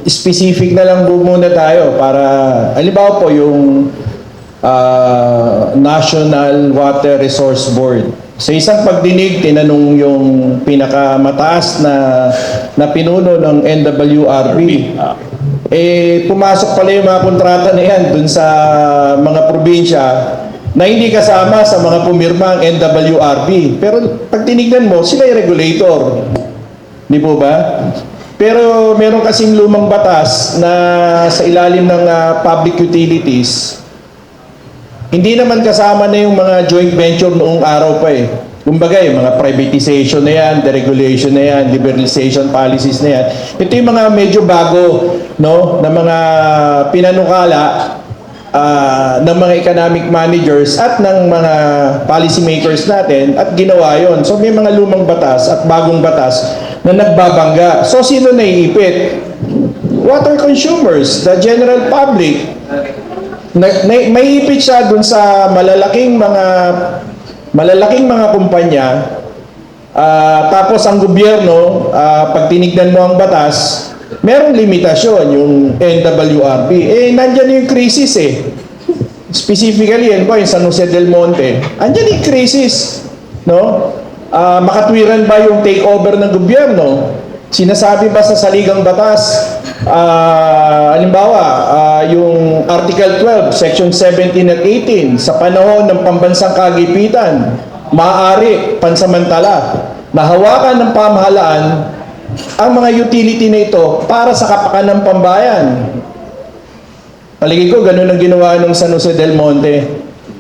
specific na lang po muna tayo para, halimbawa po yung National Water Resource Board. Sa isang pagdinig, tinanong yung pinakamataas na pinuno ng NWRB. Pumasok pala yung mga kontrata na yan dun sa mga probinsya na hindi kasama sa mga pumirma ang NWRB. Pero pag tinignan mo, sila yung regulator. Di po ba? Pero meron kasing lumang batas na sa ilalim ng public utilities, hindi naman kasama na yung mga joint venture noong araw pa eh. Kumbaga, yung mga privatization na yan, deregulation na yan, liberalization policies na yan. Ito yung mga medyo bago, no, na mga pinanukala ng mga economic managers at ng mga policy makers natin at ginawa yon. So may mga lumang batas at bagong batas na nagbabangga. So sino naiipit? Water consumers, the general public. May ipit siya dun sa malalaking mga kumpanya. Tapos ang gobyerno, pag tinignan mo ang batas, merong limitasyon yung NWRB. Nandyan yung crisis eh. Specifically, yan ba yung San Jose del Monte? Andyan yung crisis. No? Makatwiran ba yung takeover ng gobyerno? Sinasabi ba sa saligang batas, halimbawa, yung Article 12, Section 17 at 18, sa panahon ng pambansang kagipitan, maaari pansamantala na hawakan ng pamahalaan ang mga utility na ito para sa kapakanan ng pambayan. Palagi ko, ganun ang ginawa ng San Jose del Monte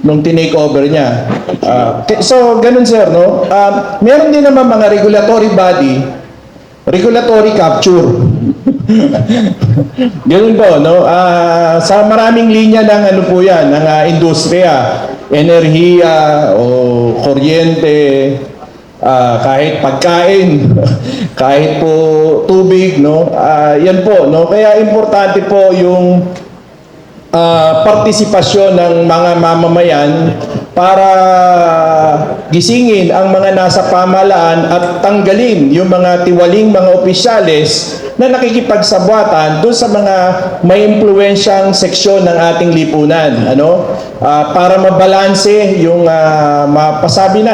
nung tinake-over niya. So, ganun sir, no? Meron din naman mga regulatory body, regulatory capture. Ganun po, no? Sa maraming linya ng ano po yan, ng industriya, enerhiya o kuryente, kahit pagkain, kahit po tubig, no? Yan po, no? Kaya importante po yung partisipasyon ng mga mamamayan para gisingin ang mga nasa pamahalaan at tanggalin yung mga tiwaling mga opisyales na nakikipagsabwatan doon sa mga may impluwensyang seksyon ng ating lipunan, ano? Para mabalanse yung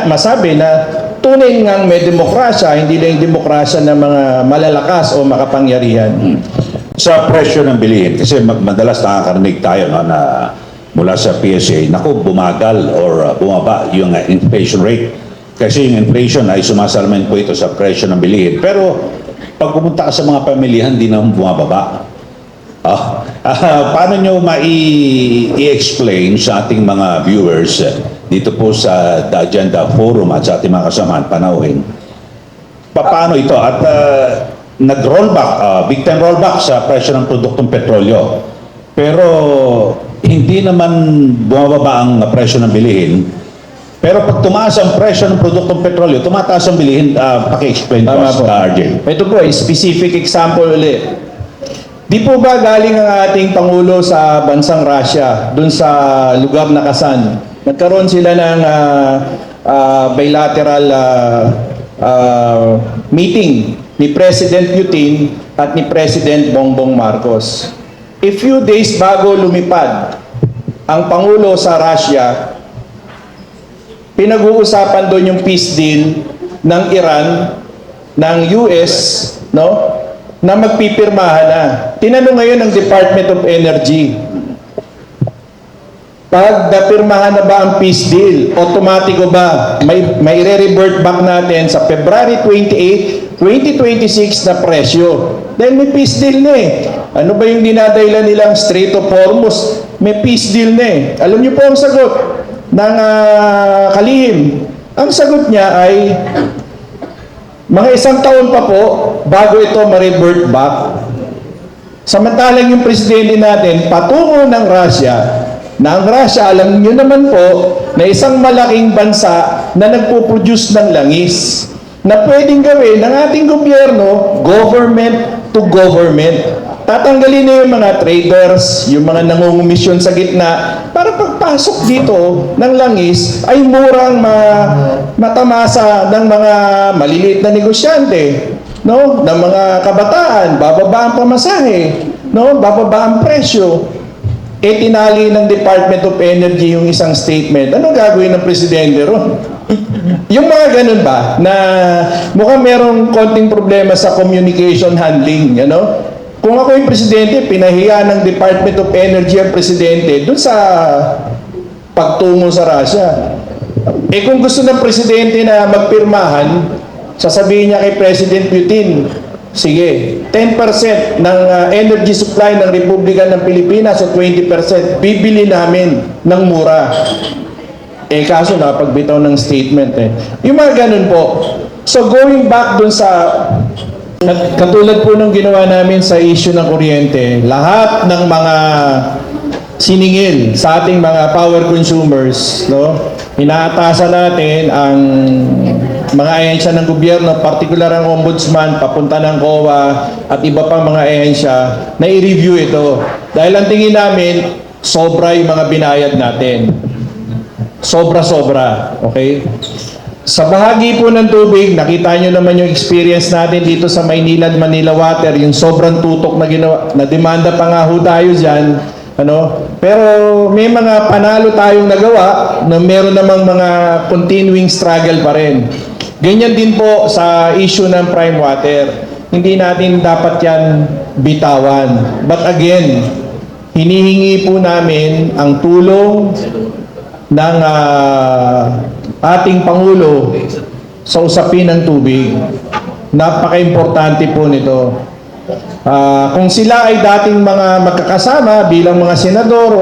masabi na tunay ngang may demokrasya, hindi lang demokrasya ng mga malalakas o makapangyarihan. Sa presyo ng bilihin, kasi madalas nakakarinig tayo, no, na mula sa PSA, naku, bumagal or bumaba yung inflation rate. Kasi yung inflation ay sumasalamin po ito sa presyo ng bilihin. Pero pag pumunta ka sa mga pamilihan, di na bumababa. Paano nyo i-explain sa ating mga viewers dito po sa The Agenda Forum at sa ating mga kasamahan panauhin? Paano ito? At nag-rollback, big time rollback sa presyo ng produktong petrolyo. Pero hindi naman bumababa ang presyo ng bilihin. Pero pag tumaas ang presyo ng produktong petrolyo, tumataas ang bilihin. Paki-explain po sa RJ. Ito po, specific example ulit. Di po ba galing ang ating Pangulo sa bansang Russia, dun sa lugar na Kazan? Nagkaroon sila ng bilateral meeting ni President Putin at ni President Bongbong Marcos. A few days bago lumipad ang Pangulo sa Russia, pinag-uusapan doon yung peace deal ng Iran, ng US, no, na magpipirmahan na. Tinanong ngayon ng Department of Energy, pag napirmahan na ba ang peace deal, automatiko ba may re-revert back natin sa February 28, 2026 na presyo? Dahil may peace deal na eh. Ano ba yung dinadailan nilang Strait of Hormuz? May peace deal na eh. Alam niyo po ang sagot ng kalihim. Ang sagot niya ay mga isang taon pa po bago ito ma-revert back. Samantalang yung presidente natin patungo ng Russia, na ang Russia, alam niyo naman po, na isang malaking bansa na nagpo-produce ng langis na pwedeng gawin ng ating gobyerno, government to government. Tatanggalin na yung mga traders, yung mga nangungumisyon sa gitna, para pagpasok dito ng langis ay murang matamasa ng mga maliliit na negosyante. no, ng mga kabataan, bababa ang pamasahe, no, bababa ang presyo. Tinali ng Department of Energy yung isang statement. Ano gagawin ng presidente ron? Yung mga ganun ba, na mukhang merong konting problema sa communication handling, ano? Kung ako yung presidente, pinahiya ng Department of Energy ang presidente dun sa pagtungo sa Russia. Kung gusto ng presidente na magpirmahan, sasabihin niya kay President Putin, sige, 10% ng energy supply ng Republika ng Pilipinas o 20%, bibili namin ng mura. Kaso nakapagbitaw ng statement Yung mga ganun po. So going back dun sa, katulad po nung ginawa namin sa issue ng kuryente, lahat ng mga siningil sa ating mga power consumers, no? Inaatasan natin ang mga ahensya ng gobyerno, partikular ang ombudsman, papunta ng COA at iba pang mga ahensya na i-review ito. Dahil ang tingin namin, sobra yung mga binayad natin. Sobra-sobra. Okay? Sa bahagi po ng tubig, nakita nyo naman yung experience natin dito sa Maynilad, Manila Water, yung sobrang tutok na ginawa, na demanda pa nga ho tayo dyan. Ano? Pero may mga panalo tayong nagawa na meron namang mga continuing struggle pa rin. Ganyan din po sa issue ng prime water. Hindi natin dapat yan bitawan. But again, hinihingi po namin ang tulong ng ating Pangulo sa usapin ng tubig. Napaka-importante po nito. Kung sila ay dating mga magkakasama bilang mga senador,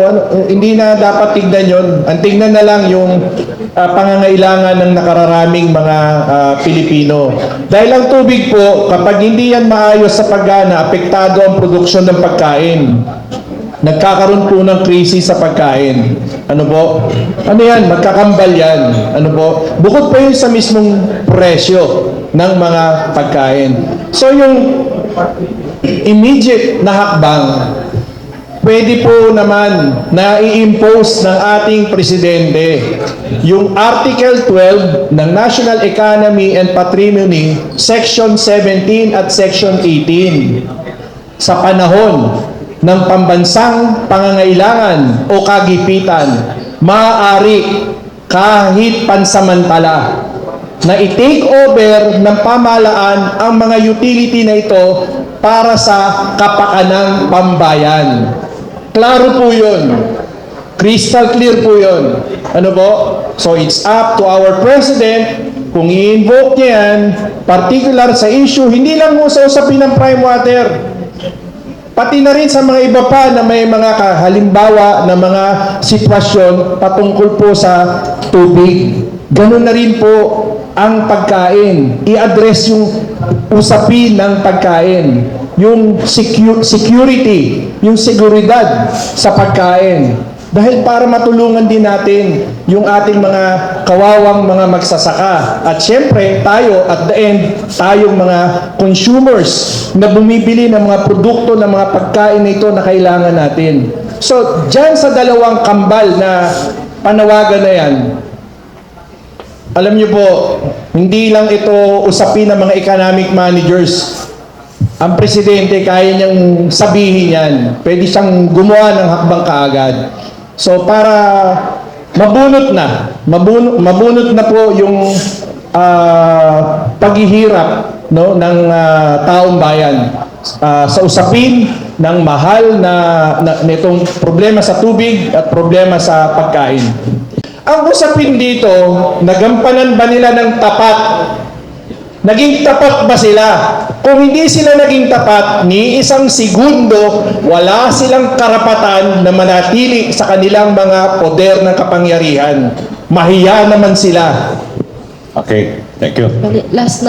hindi na dapat tignan yon. Ang tignan na lang yung pangangailangan ng nakararaming mga Pilipino. Dahil ang tubig po, kapag hindi yan maayos sa paggana, apektado ang produksyon ng pagkain. Nagkakaroon po ng krisis sa pagkain. Ano po? Ano yan? Magkakambal yan. Ano po? Bukod pa yun sa mismong presyo ng mga pagkain. So yung immediate na hakbang, pwede po naman na i-impose ng ating presidente yung Article 12 ng National Economy and Patrimony, Section 17 at Section 18 sa panahon ng pambansang pangangailangan o kagipitan, maaari kahit pansamantala na i-take over ng pamahalaan ang mga utility na ito para sa kapakanang pambayan. Klaro po yun. Crystal clear po yun. Ano po? So it's up to our President kung i-invoke niya yan, particular sa issue, hindi lang mo sa usapin ng prime water, pati na rin sa mga iba pa na may mga halimbawa na mga sitwasyon patungkol po sa tubig. Ganun na rin po ang pagkain. I-address yung usapin ng pagkain. Yung security, yung seguridad sa pagkain. Dahil para matulungan din natin yung ating mga kawawang mga magsasaka. At syempre, tayo, at the end, tayong mga consumers na bumibili ng mga produkto, ng mga pagkain na ito na kailangan natin. So, dyan sa dalawang kambal na panawagan na yan, alam niyo po, hindi lang ito usapin ng mga economic managers. Ang presidente, kaya niyang sabihin yan. Pwede siyang gumawa ng hakbang kaagad. So para mabunot na po yung paghihirap, no, ng taong bayan sa usapin ng mahal na nitong problema sa tubig at problema sa pagkain. Ang usapin dito, nagampanan ba nila ng tapat? Naging tapat ba sila? Kung hindi sila naging tapat, ni isang segundo, wala silang karapatan na manatili sa kanilang mga poder ng kapangyarihan. Mahiya naman sila. Okay, thank you. Last na